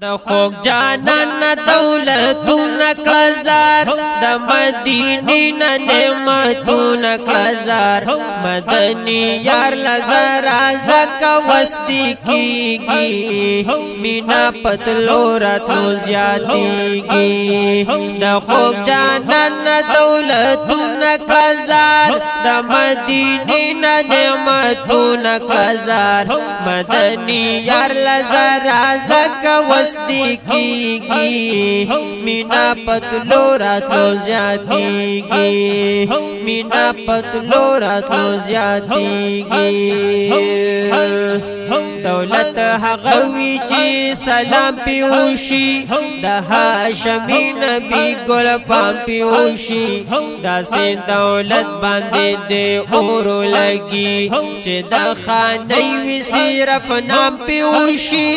د خوږ جانان دولتونه کلزار د مدینې نه نعمتونه کلزار مدني یار لزرا زکه وستی کیږي مینا پتلو راتلو زیاتیږي د خوږ جانان دولتونه کلزار د مدینې نه نعمتونه کلزار مدني یار لزرا زکه وستی کیږي مینا پتلو راتلو زیاتیږي مینا پتلو راتلو زیاتیږي دولت هغه وی چې سلام پیوشي د هاشمي نبی ګل پام پیوشي داسې دولت باندې دې اور لګي چې د خاني وی صرف نام پیوشي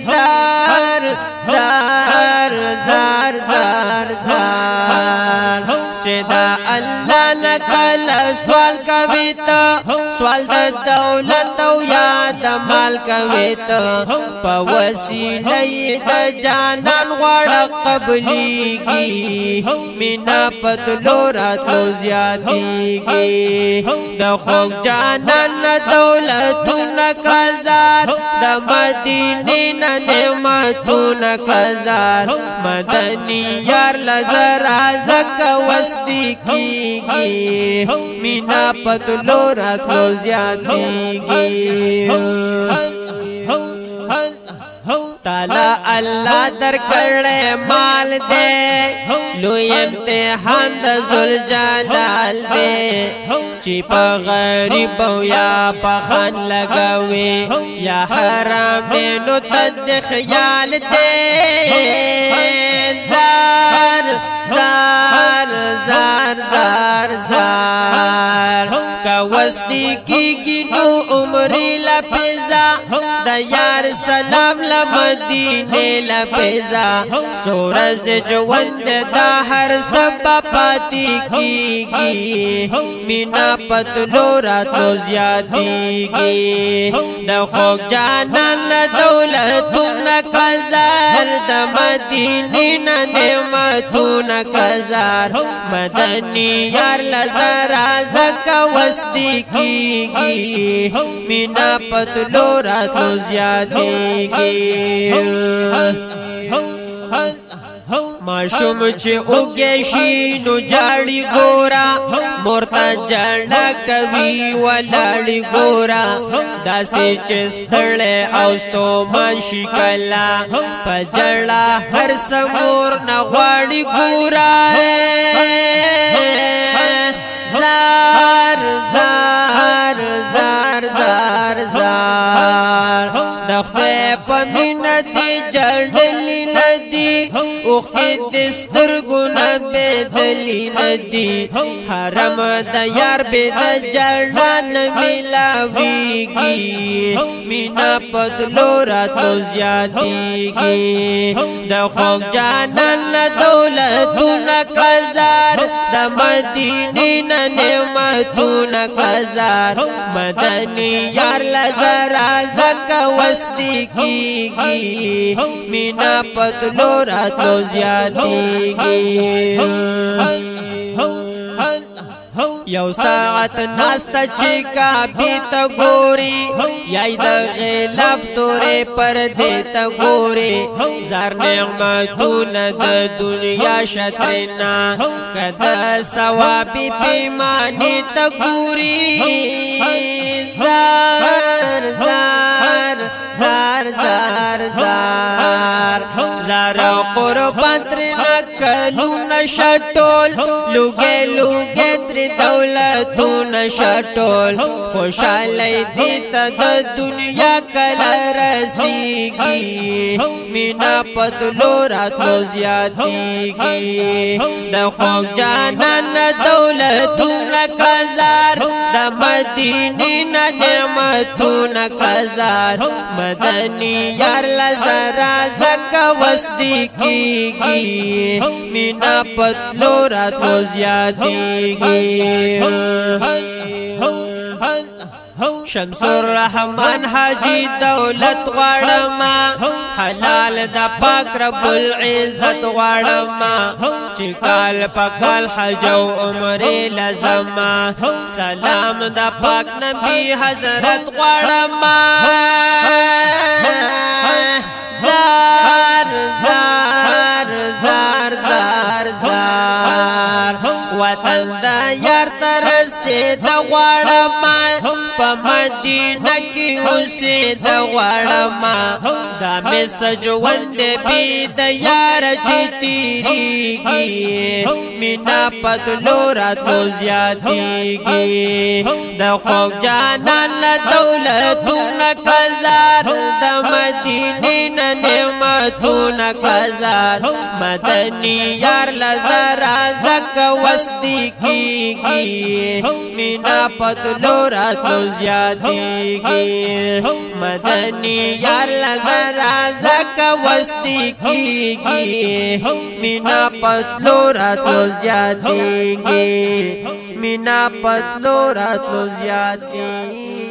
زار زار زار زار زار چې دا الله نکل سوال کوي ته سوال د دولت او یا د مال کوي ته په وسیله د جانان غواړه قبليږي مینا پتلو راتلو زیاتیږي د خوږ جانان دولتونه کلزار د مدینې نه نعمتونه کلزار مدني یار لزرا زکه وستی کیږي مینا پتلو راتلو زیاتیږي تعالی الله درکړې مال دې لوی امتحان د ذل جلال دې چې په غریب او یا په خان لګوي یا حرام دې نو تد خیال دې زار زار زار زار زار کا وستی کیږي نو عمرې لپیزا د یار سلام لمدینه لپیزا سورز ژوند د هر سبا پاتې کیږي مینا پتلو راتلو زیاتیږي د خوږ جانان دولتونه کلزار د مدینې نه نعمتونه کلزار مدني یار لزرا زکه وستی کیږي مینا پتلو راتلو زیاتیږي ماشوم چې اوږې شي نو جاړي ګورا مورته جړه کوي ولاړي ګورا داسې چې ستړی او ستومان شي کلا په جړه هر سمور نه غواړي ګورا زار زار زار زار زار د خدای په مینه دې جړلې ندي اوخې دې سترګو نه بدلې ندي حرم د یار به د جړه نه ملاويږي مینا پتلو راتلو زیاتیږي د خوږ جانان دولتونه کلزار د مدینې نه نعمتونه کلزار مدني یار لزرا زکه وستی کیږي مینا پتلو راتلو زیاتیږي یو ساعت ناستا چې کعبې ته ګوري یای د غلاف تورې پردې ته ګوري زار نعمتونه د دنیا شترنا کده ثوابي پیمانې ته ګوري زار زار زار زار زار زار قربان تر نکلونه شټول لوګې لوګې تر دولتونه شټول خوشالۍ دې ته د دنیا کله رسیږي مینا پتلو راتلو زیاتیږي د خوږ جانان دولتونه کلزار د مدینې نه نعمتونه کلزار مدني یار لزرا زکه وستی کیږي مینا پتلو راتلو زیاتیږي شمس الرحمن حاجی دولت غواړما حلال د پاک رب العزت غواړما چې کال پکال حج او عمره لزما سلام د پاک نبی حضرت غواړما زار زار زار زار زار وطن دا یار ترسید غواړما په مدینه کې اوسید غواړما دا مسج وند بي د یار چې تیریږي مینا پتلو راتلو زیاتیږي د خوږ جانان له دولتونه کزار د مدینې نه نعمتونه کزار مدني یار لزرا زک وسدي کیږي مینا پتلو راتلو زیاتیږي مدني یار لزرا زک وسدي کیږي مینا پتلو راتلو زیاتیږي مینا پتلو راتلو زیاتیږي